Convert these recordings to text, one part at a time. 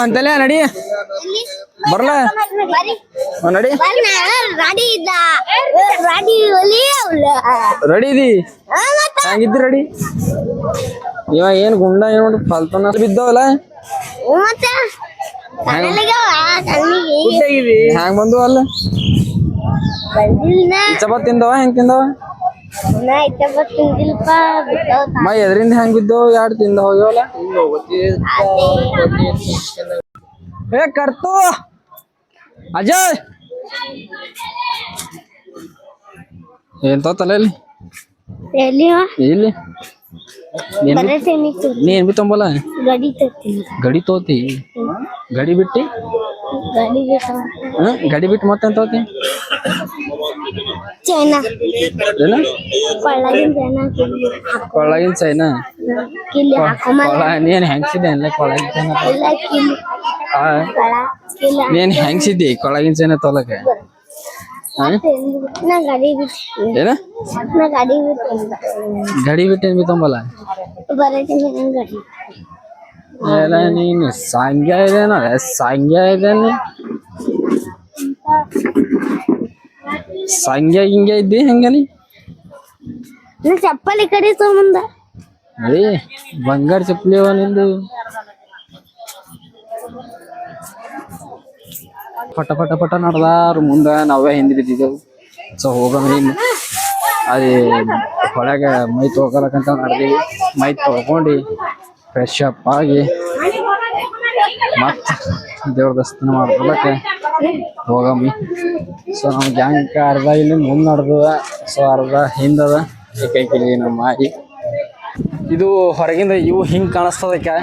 ಅಂತಲ್ಲ ನಡಿ ಬರ್ಲ ನಡಿ ರೆಡಿ ಇದಿ ಹೆಂಗಿದ್ದಿ ರೆಡಿ ಇವ ಏನ್ ಗುಂಡ ಏನ್ ನೋಡಿ ಫಲ್ತನ ಬಿದ್ದವಲ್ಲ ಹ್ಯಾಂಗ ಬಂದು ಅಲ್ಲ ಚಪಾತ್ ತಿಂದವ ಹೆಂಗ್ ತಿಂದವ ಮೈ ಎದ್ರಿಂದ ಹೆಂಗ್ ಬಿದ್ದವ ಯಾರು ತಿಂದ ಹೋಗ್ಯವಲ್ಲ ಏ ಕರ್ತು ಅಜಯ್ ಏನ್ ತೋತಲ್ಲ ಇಲ್ಲಿ ನೀ ಏನ್ ಬಿ ತೊಂಬಲ್ಲ ಗಡಿ ತೋತಿ ಗಡಿ ಬಿಟ್ಟಿ ಗಡಿ ಬಿಟ್ಟು ಮತ್ತೇನ್ ತೋತಿ ಕೊಳ್ಳಗಿನ ಚೈನಾ ನೀನ್ ಹೆಂಗ್ಸಿದ್ದೆ ಅಲ್ಲ ಕೊಳ್ಳಗಿನ ಚೈನಾ ನೀನ್ ಹೆಂಗ್ಸಿದ್ದಿ ಕೊಳ್ಳಗಿನ ಚೈನಾ ತೋಲಕ ಏನ ಗಡಿ ಬಿಟ್ಟು ಏನ್ ಬಿ ತೊಂಬಲ್ಲ ಎಲ್ಲ ನೀನು ಸಾಂಗ್ಯ ಇದೇನ ಸಾಂಗ್ಯ ಇದೇನೆ ಸಂಗ್ಯ ಹಿಂಗೆ ಇದ್ದಿ ಹೆಂಗನಿ ಚಪ್ಪಲಿ ಕಡೆ ತಗೊಂಬಂದ ಅಯ್ಯ ಬಂಗಾರ ಚಪ್ಪಲಿ ಅವ ನಿಂದು ಪಟ ಪಟ ಪಟ ನಡ್ದಾರ ಮುಂದ ನಾವೇ ಹಿಂದೆ ಬಿದ್ದಿದ್ದೆವು ಸೊ ಹೋಗಂದ್ರಿ ಅದೇ ಹೊಳಗ ಮೈ ತೊಗೊಳಕಂತ ನಡ್ದೀವಿ ಮೈ ತೊಳ್ಕೊಂಡು ಫ್ರೆಶ್ ಅಪ್ ಆಗಿ ಮತ್ತ ದೇವ್ರ ದರ್ಶನ ಮಾಡ್ಕೊಳಕ್ಕೆ ಹೋಗಮ್ಮಿ ಸೊ ನಮ್ಮ ಗ್ಯಾಂಗ್ ಅರ್ಧ ಇಲ್ಲಿ ಮುಂದೆ ನಡ್ದದ ಸೊ ಅರ್ಧ ಹಿಂದದ ಕೈಕಿಲಿ ನಮ್ಮ ಮಾಯಿ ಇದು ಹೊರಗಿಂದ ಇವು ಹಿಂಗೆ ಕಾಣಿಸ್ತದಕ್ಕೆ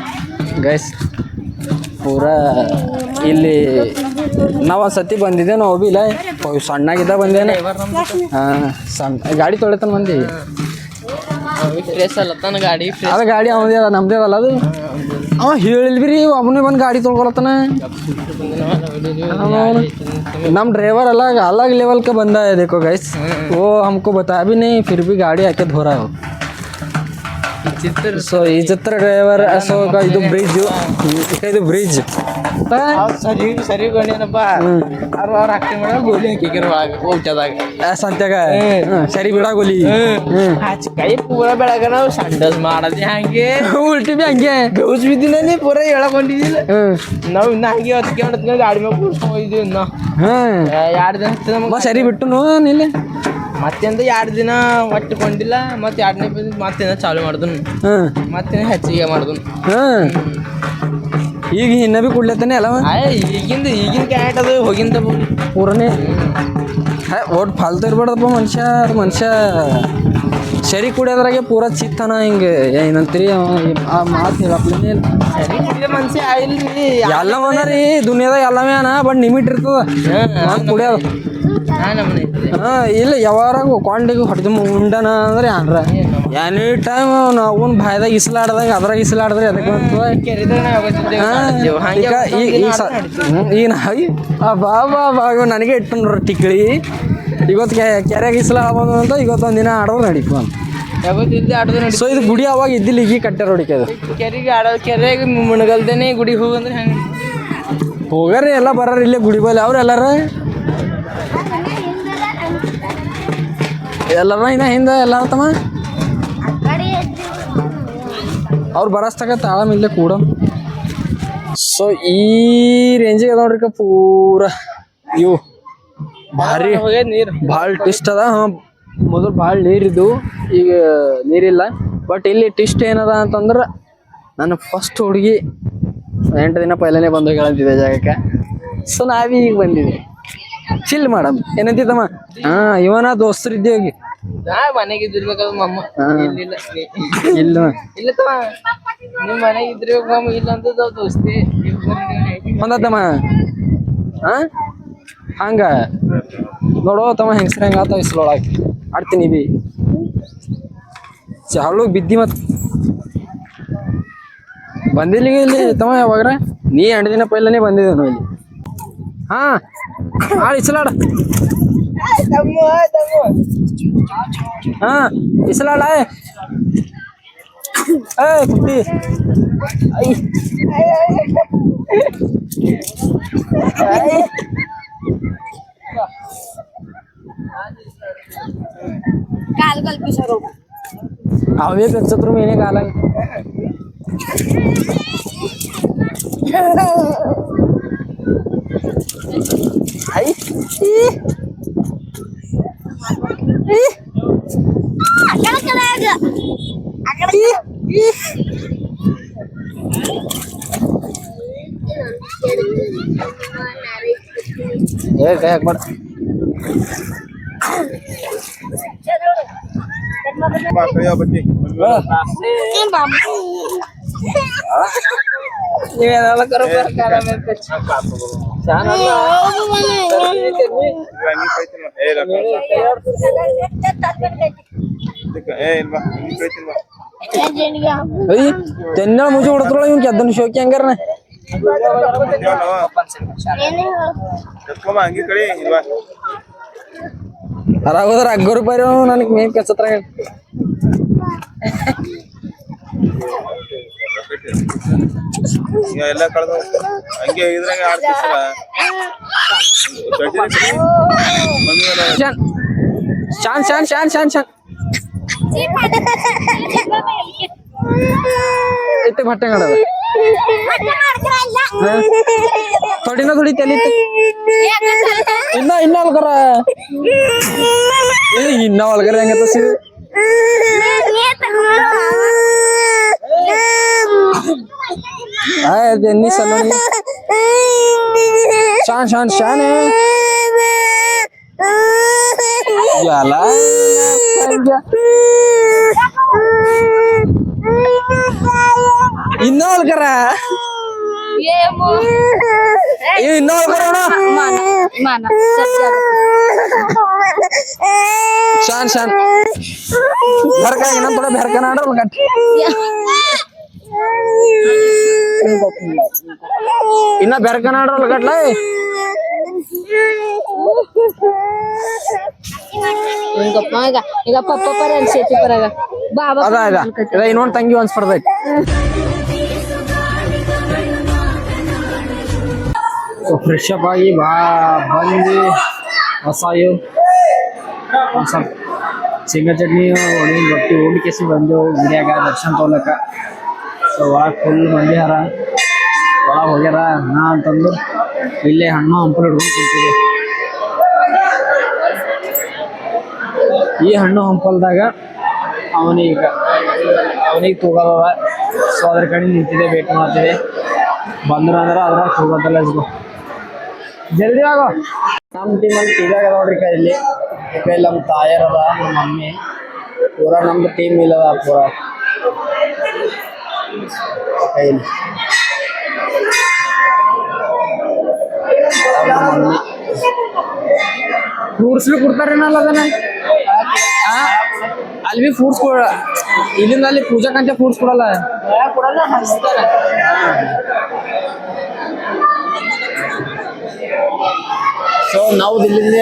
ಗೈಸ್ ಪೂರಾ ಇಲ್ಲಿ ನಾವು ಒಂದು ಸತಿ ಬಂದಿದ್ದೆ ನಾವು ಬಿ ಇಲ್ಲ ಸಣ್ಣಾಗಿದ್ದ ಬಂದೇನೆ ಸಣ್ಣ ಗಾಡಿ ತೊಳಿತಾನ ಮಂದಿ ಗಾಡಿ ಅದ ಗಾಡಿ ಅವನದೇ ಅದ ನಮ್ದೇ ಅದಲ್ಲ ಅದು ಅವ ಹೇಳಿಲ್ಬಿರಿ ಒಬ್ಬನೇ ಬಂದು ಗಾಡಿ ತೊಳ್ಕೊಳತ್ತಾನ ನಮ್ಮ ड्राइवर अलग अलग लेवल का बंदा है देखो गाइस वो हमको बताया भी नहीं फिर भी गाड़ी आके धो रहा है ಸೊ ಈ ಚಿತ್ರ ಡ್ರೈವರ್ ಅಶೋಕ ಇದು ಬ್ರಿಡ್ಜ್ ಇದು ಬ್ರಿಡ್ಜ್ ಸರಿ ಗೊಂಡೇನಪ್ಪ ಅವ್ರ ಹಾಕ್ತಿ ಮಾಡ ಗೋಲಿ ಹಾಕಿರ ಸಂತ್ಯಾಗ ಸರಿ ಬಿಡ ಗೋಲಿ ಕೈ ಪೂರ ಬೆಳಗ ನಾವು ಸಂಡಸ್ ಮಾಡದಿ ಹಂಗೆ ಉಲ್ಟಿ ಬಿ ಹಂಗೆ ಬೆವ್ಸ್ ಬಿದ್ದಿನ ಪೂರ ಹೇಳಕೊಂಡಿದ್ದಿಲ್ಲ ನಾವು ಇನ್ನ ಹಂಗೆ ಹೊತ್ಕೊಂಡು ಗಾಡಿ ಮೇಲೆ ಕೂರ್ಸ್ಕೊಂಡಿದ್ವಿ ಇನ್ನ 2 ದಿನ ನಮ್ಗೆ ಸರಿ ಬಿಟ್ಟು ನಿಲ್ಲ ಮತ್ತೆಂದ 2 ದಿನ ಒಟ್ಟುಕೊಂಡಿಲ್ಲ ಮತ್ತೆ 2ನೇ ಮತ್ತೇನ ಚಾಲು ಮಾಡಿದ್ನು ಮತ್ತೇನ ಹೆಚ್ಚಿಗೆ ಮಾಡಿದ್ನು ಈಗ ಇನ್ನ ಬಿ ಕುಡ್ಲತ್ತಾನೆ ಅಲ್ಲ ಈಗಿನ ಕ್ಯಾಟ್ ಅದು ಹೋಗಿಂದ ಪೂರನೇ ಒಟ್ಟು ಫಾಲ್ತು ಇರ್ಬಾರ್ದಪ್ಪ ಮನುಷ್ಯ ಸರಿ ಕುಡಿಯೋದ್ರಾಗೆ ಪೂರ ಚಿತ್ತಾನ ಹಿಂಗೆ ಏನಂತೀರಿ ಆ ಮಾತು ಹೇಳಪ್ಲೇ ಸರಿ ಕುಡಿಯೋ ಮನುಷ್ಯ ಇಲ್ರಿ ಎಲ್ಲ ರೀ ದುನಿಯಾದಾಗ ಎಲ್ಲವೇ ಅನ ಬಟ್ ಲಿಮಿಟ್ ಇರ್ತದ ಕುಡಿಯೋದು ಇಲ್ಲ ಯಾವಾಗ ಕೊಂಡಿಗೆ ಹೊಡೆದು ಉಂಡನ ಅಂದ್ರೆ ಏನ್ರ ಎನಿ ಟೈಮ್ ನಾವು ಬಾಯ್ದಾಗ ಇಸ್ಲಾಡ್ದಂಗೆ ಅದ್ರಾಗ ಇಸ್ಲಾಡಿದ್ರೆ ಅದಕ್ಕೆ ಈಗ ನಾಯಿ ಬಾ ಬಾ ಬಾ ನನಗೆ ಇಟ್ಟು ನೋಡ್ರಿ ಟಿಕ್ಳಿ ಇವತ್ತು ಕೆರೆಗೆ ಇಸ್ಲಾಡ್ಬೋದು ಅಂತ ಇವತ್ತೊಂದು ದಿನ ಆಡೋದು ನಡೀತು ಅಂತ ಸೊ ಇದು ಗುಡಿ ಅವಾಗ ಇದ್ದಿಲ್ಲ ಈಗ ಕಟ್ಟಾರ ಹೊಡಿಕೆ ಅದು ಕೆರೆಗೆ ಆಡೋದು ಕೆರೆಗೆ ಮುಣಗಲ್ದೇನೆ ಗುಡಿ ಹೋಗಂದ್ರೆ ಹೆಂಗೆ ಹೋಗ್ಯಾರ ಎಲ್ಲ ಬರಾರ ಇಲ್ಲೇ ಗುಡಿ ಬಲ್ಲಿ ಅವ್ರು ಎಲ್ಲಾರ ಇನ್ನ ಹಿಂದೆ ಎಲ್ಲ ತಮ್ಮ ಅವ್ರು ಬರಸ್ತಕ ತಾಳಮ್ ಇಲ್ಲೇ ಕೂಡ ಸೊ ಈ ರೇಂಜಿಗೆ ಅದ ನೋಡ್ರಿಕ ಪೂರ ಇವು ಭಾರಿ ನೀರು ಭಾಳ ಟಿಸ್ಟ್ ಅದ ಮೊದಲು ಭಾಳ ನೀರಿದ್ದು ಈಗ ನೀರಿಲ್ಲ ಬಟ್ ಇಲ್ಲಿ ಟಿಸ್ಟ್ ಏನದ ಅಂತಂದ್ರೆ ನಾನು ಫಸ್ಟ್ ಹುಡುಗಿ 8 ದಿನ ಪೈಲನೇ ಬಂದು ಹೇಳಂತಿದ್ದೆ ಜಾಗಕ್ಕೆ ಸೊ ನಾವೀಗ ಈಗ ಬಂದಿದ್ದೆ ಚಿಲ್ ಮಾಡಮ್ ಏನಂತಿದ್ದಮ್ಮ ಇವನ ದೋಸ್ತರು ಇದ್ದೀವಿ ಮನೆಗೆ ಇದ್ದಿರ್ಬೇಕಾದ ಮಮ್ಮ ಇಲ್ಲ ಇಲ್ಲ ತಮ್ಮ ನಿಮ್ ಮನೆಗೆ ಇದ್ದಿರ್ಬೇಕು ಮಮ್ಮ ಇಲ್ಲ ಅಂತ ದೋಸ್ತಿ ಒಂದತ್ತಮ್ಮ ಹಂಗ ನೋಡೋ ತಮ್ಮ ಹೆಂಗಸ್ರ ಹೆಂಗ ಆತ ಇಸ್ಲೊಳಗೆ ಆಡ್ತೀನಿ ಬಿ ಚಾಳು ಬಿದ್ದಿ ಮತ್ ಬಂದಿಲ್ಲ ಇಲ್ಲಿ ತಮ್ಮ ಯಾವಾಗ್ರ ನೀ 2 ದಿನ ಪೈಲನೇ ಬಂದಿದ್ದೇನು ಇಲ್ಲಿ ಇಸಲಾಡ ಇಸಲಾಡ ಕುಟ್ಟಿ काल कल्पिसर ಅವೇ ಕಚ್ಚತ್ರು ಮೇನೆ ಕಾಲ ಐ ಏ ಕೈ ಹಾಕ್ಬೇಡ ನೀವೆಲ್ಲ ಕರೋ ಪ್ರಕಾರ ತೆನ್ನ ಮುಜಿ ಹೊಡತ್ರೊಳ ಇವ್ನ ಕೆದ್ದನ್ ಶೋಕಿ ಹಂಗಾರ ಅರಾಗೋದ್ರ ಅಗ್ಗೋರು ಬೈರ ನನಗೆ ಮೇನ್ ಕೆಸತ್ರ ಎಲ್ಲ ಕಳೆದ ಹಂಗೆ ಇದ್ರಾಗ ಶಾನ್ ಶಾನ್ ಶಾನ್ ಶಾನ್ ಶಾನ್ ಇತ್ತೆ ಬಟ್ಟೆ ಕಡದ ಥೋಡಿನ ಥೋಡಿ ತೆಲಿತ್ತು ಇನ್ನ ಹೊಲ್ಗರ ಇನ್ನ ಹೊಲ್ಗರ ಹೆಂಗತ್ತ ಸಿ ಎನ್ನಿ ಸಲ ಶಾನ್ ಶಾನ್ ಶಾನ್ ಯಾಲ ಇನ್ನ ಹೊಲ್ಗರ ಇನ್ನ ಹೊಲ್ಗರ ಶಾನ್ ಶಾನ್ ಭರ್ಕ ಇನ್ನೊಂದ್ ಥೋड़ा ಭರ್ಕ ನಾಡ್ರ ಗಟ್ಟ ಇನ್ನ ಬೆರ್ಕ ನಾಡ್ರಲ್ಲ ಗಟ್ಲ ಈಗ ಪಪ್ಪ ಪರ ಸೇತಿ ಪರಾಗ ಬಾಬಾ ಅದ ಇನ್ನೊಂದ್ ತಂಗಿ ಒಂದ್ ಸ್ಪರ್ಧೆ ಫ್ರೆಶ್ ಅಪ್ ಆಗಿ ಬಂದು ಹೊಸಾಯು ಶೇಂಗಾ ಚಟ್ನಿ ಒಣಗಿನ ರೊಟ್ಟಿ ಹೋಗ್ಲಿಕ್ಕೆ ಬಂದೆವು ಅಂಗಡಿಯಾಗ ದರ್ಶನ್ ತಗೊಳಕ ಸೊ ಒಳಗೆ ಫುಲ್ ಮಂದಿ ಹಾರ ಒಳಗೆ ಹೋಗ್ಯಾರ ನಾ ಅಂತಂದು ಇಲ್ಲೇ ಹಣ್ಣು ಹಂಪಲು ಹಿಡ್ಕೊಂಡು ಕುಂತಿದೆ ಈ ಹಣ್ಣು ಹಂಪಲ್ದಾಗ ಅವನಿಗೆ ತಗೋದವ ಸೊ ಅದ್ರ ಕಡೆ ನಿಂತಿದೆ ವೇಟ್ ಮಾಡ್ತಿದೆ ಬಂದ್ರ ಅಂದ್ರೆ ಅದ್ರಾಗ ತಗೋದಲ್ಲ ಜಲ್ದಿ ಆಗೋ ನಮ್ಮ ಟೀಮಲ್ಲಿ ಟಿವ್ಯಾಗ ಅದ ನೋಡ್ರಿ ಕೈಯಲ್ಲಿ ಕೈಲಿ ನಮ್ಮ ತಾಯರದ ನಮ್ಮ ಮಮ್ಮಿ ಪೂರ ನಮ್ದು ಟೀಮ್ ಇಲ್ಲದ ಪೂರ ಕೈಲಿ ಮಮ್ಮಿ ಫ್ರೂಟ್ಸ್ ಕೊಡ್ತಾರೇನಲ್ಲ ಅದನ್ನ ಅಲ್ಲಿ ಬಿ ಫ್ರೂಟ್ಸ್ ಇಲ್ಲಿಂದ ಅಲ್ಲಿ ಪೂಜಾಕಂತ ಫ್ರೂಟ್ಸ್ ಕೊಡಲ್ಲ ಸೊ ನಾವು ಇಲ್ಲಿಂದ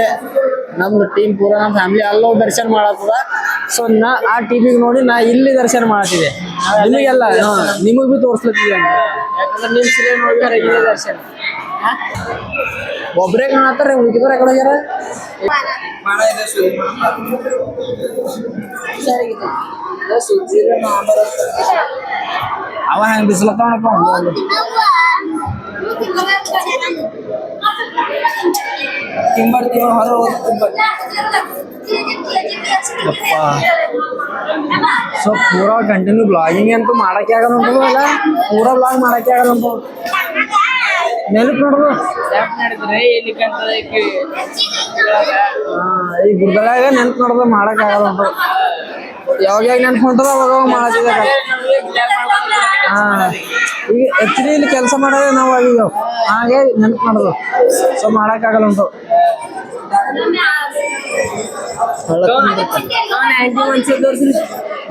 ನಮ್ದು ಟೀಮ್ ಪೂರ ನಮ್ಮ ಫ್ಯಾಮಿಲಿ ಅಲ್ಲೋ ದರ್ಶನ ಮಾಡತ್ತದ ಸೊ ಆ ಟಿವಿಗೆ ನೋಡಿ ನಾ ಇಲ್ಲಿ ದರ್ಶನ ಮಾಡತ್ತಿದೆ ನಿಮಗೆಲ್ಲ ನಿಮಗ್ ಬಿ ತೋರಿಸ್ಲತ್ತಿದೆ ಯಾಕಂದ್ರೆ ನಿಮ್ ಸೀರೆ ನೋಡ್ತಾರೆ ಇಲ್ಲೇ ದರ್ಶನ ಒಬ್ರೇ ಕಾಣತ್ತಾರ ಉಳಿದವ್ರ ಯಾಕಡೆ ಹೋಗ್ಯಾರ ಅವ ಹೆಂಗ್ ಬಿಸಿಲತ್ತವನಪ್ಪ ತಿಂಬರ್ತೀವ ಹೊರ ಸೊ ಪೂರಾ ಕಂಟಿನ್ಯೂ ಬ್ಲಾಗಿಂಗ್ ಅಂತೂ ಮಾಡಕ್ಕೆ ಆಗಲ್ಲ ಅಲ್ಲ ಪೂರಾ ಬ್ಲಾಗ್ ಮಾಡಕ್ಕೆ ಆಗಲ್ಲ ಅಂತ ನೆನಪು ನೋಡುದು ಈ ಗುಡ್ಡದಾಗ ನೆನಪು ನೋಡುದು ಮಾಡಕ್ ಆಗಲ್ಲ ಅಂತ ಯಾವಾಗ ನೆನಪು ಹೊಂಟದ ಅವಾಗ ಮಾಡತ್ತಿದ್ದ ಈಗ ಆಕ್ಚುಲಿ ಇಲ್ಲಿ ಕೆಲಸ ಮಾಡೋದೇ ನಾವು ಆಗಿದ್ದೇವೆ ಹಾಗೆ ನೆನಪು ಮಾಡೋದು ಸೊ ಮಾಡಕ್ಕಾಗಲ್ಲ ಉಂಟು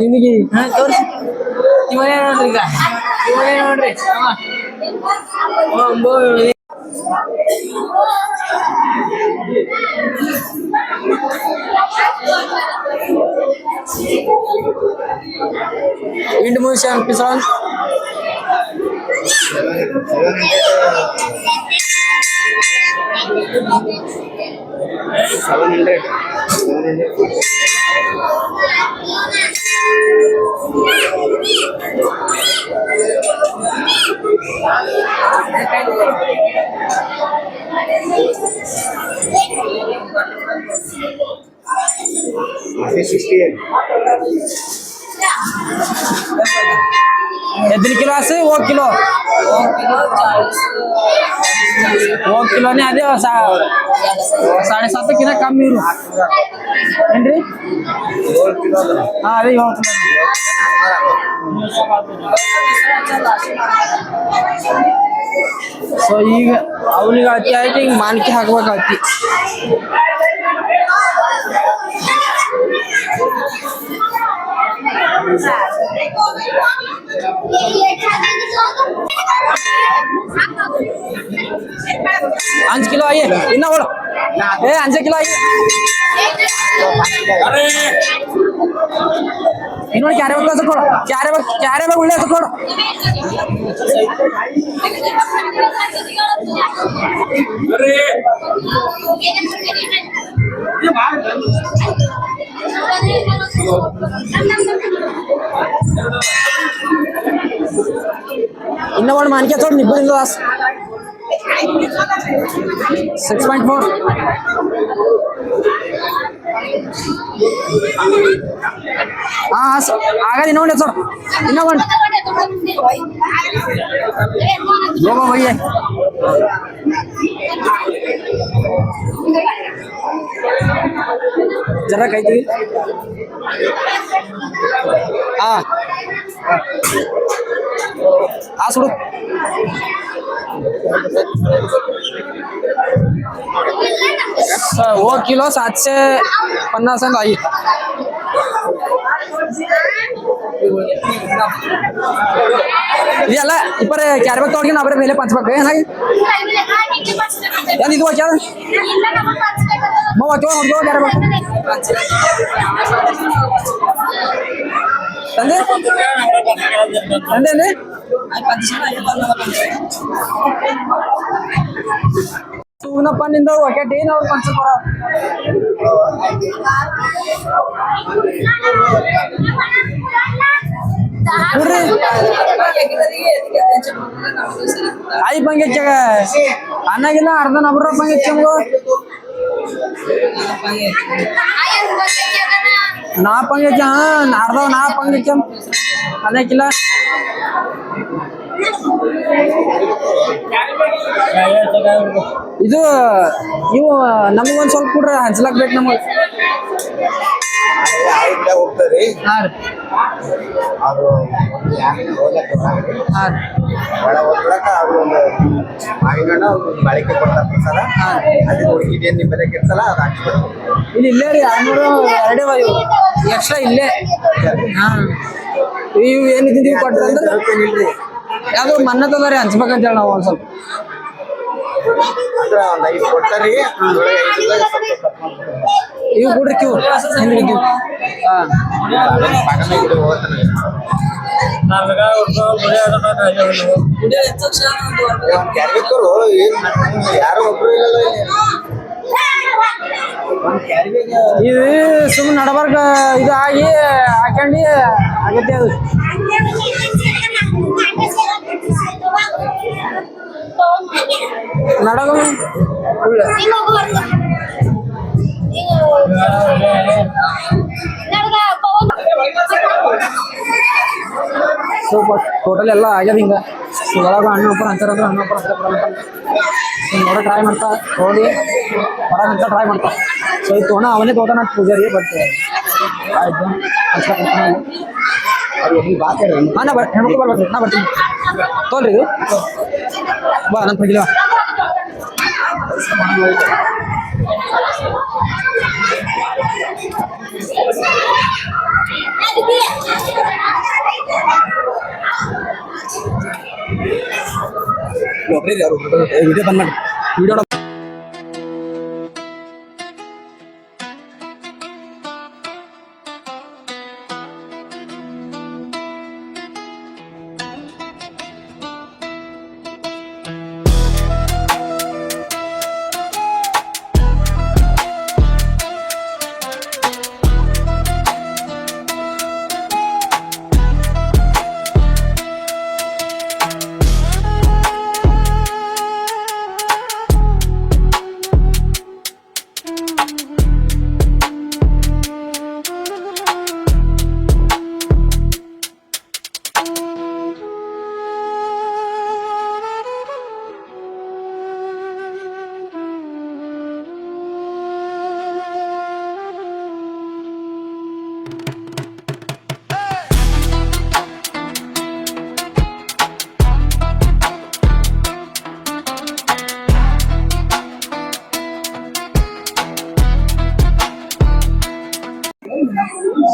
ನಿನಗೆ ತೋರಿಸಿ ಇವನೇ ನೋಡ್ರಿ ಈಗ ಇವನೇ ನೋಡ್ರಿ ಇಂಡ್ ಮುಗಿಸಿ ಅನ್ಪಿಸೋಣ. कितने किलो आसे वो किलो ने अदे 7.5 किलो कम मीरू ಏನ್ರಿ ಹಾ ಅದೇ 7 ಕಿಲೋ. ಸೊ ಈಗ ಅವನಿಗೆ ಅತಿ ಆಯ್ತು, ಹಿಂಗೆ ಮಾನ್ಕಿ ಹಾಕ್ಬೇಕಾಗ್ತಿ. पाँच किलो आइए इतना बोलो 5 किलो आइए इन्होंने क्या ಕೊಡು ಕ್ಯಾರೆ ಉಳ್ಳೆ ಕೊಡು ಇನ್ನ ಒಂದು ಮಾನ್ಕೆ ತೋಡ್ ನಿಬ್ಬರಿಂದ 6.4 आगे इन्होंने सर इन्हों भैया जरा कही थी हाँ सुनो वो किलो 750 ಅಂತ आई ಇದೆಲ್ಲ ಇಪ್ಪರೆ ಕ್ಯಾರ್ಬೆಕ್ ತೋಡ್ಗೆ ನಾವು ಬರೀ ಮೇಲೆ ಪಂಚಬೇಕು ಏನಾಗಿ ಏನು ಇದು ಹಾಕ್ಯಾರ ಮೌ ಹಾಕ್ಯೋ ಹೊಡ್ಯೋ ಕ್ಯಾರ್ಬೆಕ್ ತಂದೆ ತಂದೆ ತೂನಪ್ಪ ನಿಂದ ಒಕೆಟ್ ಏನು ಅವ್ರು ಪಂಚಪರ आई पंगे अन्नागिಲ್ಲ अर्ध नबर पंगे ना पंगे अर्ध ना पंगे ಅನ್ನಕ್ಕಿಲ್ಲ ಇದು ನೀವು ನಮಗೊಂದು ಸ್ವಲ್ಪ ಕೊಡ್ರಿ ಹಂಚ್ಲಾಕ್ ಬೇಕು ನಮಗೆ ಹೋಗ್ತದ್ರಿ ಬಾಳಿಕೆ ಕೊಡ್ತಾರ ಪ್ರಸಾದ ಅದು ಹುಡುಗಿದೇನು ನಿಮ್ಮನೆ ಇರ್ತಲ್ಲ ಅದು ಹಾಕ್ಸ್ಬಿಡ್ತೀವಿ ಇಲ್ಲಿ ಇಲ್ಲೇ ರೀ 202 ಎಕ್ಸ್ಟ್ರಾ ಇಲ್ಲೇ ಇವು ಏನಿದ್ದೀವಿ ಕೊಟ್ರಂದ್ರೆ ಯಾವ್ದು ಮನ್ನತ್ತದ ರೀ ಹಂಚ್ಬೇಕಂತ ಹೇಳಿ ನಾವು ಒಂದು ಸ್ವಲ್ಪ ಒಂದು 5 ಕೊಡ್ತಾರಿ ಇವು ಕೊಡ್ರಿ ಕ್ಯೂ ಹಿಂದ್ರಿ ಕ್ಯೂ ಯಾರು ಒಬ್ರು ಇಲ್ಲ ಇದು ಸುಮ್ಮನೆ ನಡಬಾರ್ಗ ಇದು ಆಗಿ ಹಾಕೊಂಡು ಆಗತ್ತೆ ಅದು ನಡಗ ಸೊ ಟೋಟಲ್ ಎಲ್ಲ ಆಗ್ಯದ ಹಿಂಗೆ ಒಳಗೆ ಹಣ್ಣು ಒಬ್ಬರು ಅಂತಾರಂದ್ರೆ ಹಣ್ಣು ಒಬ್ಬರು ನೋಡೋ ಟ್ರೈ ಮಾಡ್ತಾ ನೋಡಿ ಹೊರಗಂತ ಟ್ರೈ ಮಾಡ್ತಾ ಸೊ ಇದು ತೊಗೊಂಡು ಅವನೇ ತೋತಾನ ಪೂಜಾರಿ ಬಟ್ ಆಯ್ತು ಹಾಂ ನಾ ಹೆಣ್ಮಕ್ಳು ಬರ್ಬೇಕು ನಾ ಬರ್ತೀನಿ ತೋಲ್ರಿ ಇದು ಬಾ ನನ್ನ ಪಗಿಲ ವಿಡಿಯೋ ಬಂದ್ ಮಾಡಿ ವಿಡಿಯೋ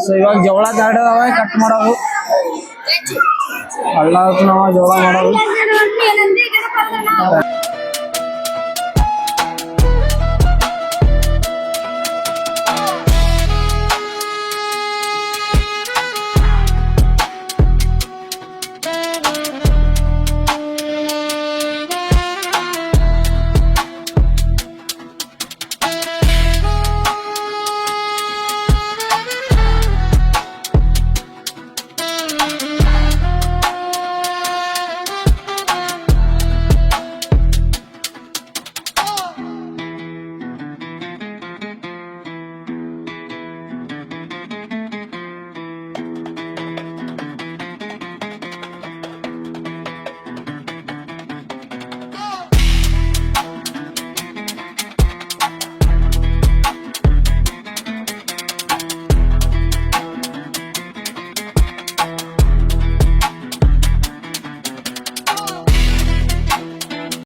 ಸೊ ಇವಾಗ ಜೋಳ ದಾಡದವ ಕಟ್ ಮಾಡೋದು ಹಳ್ಳ ನಾವ ಜೋಳ ಮಾಡೋದು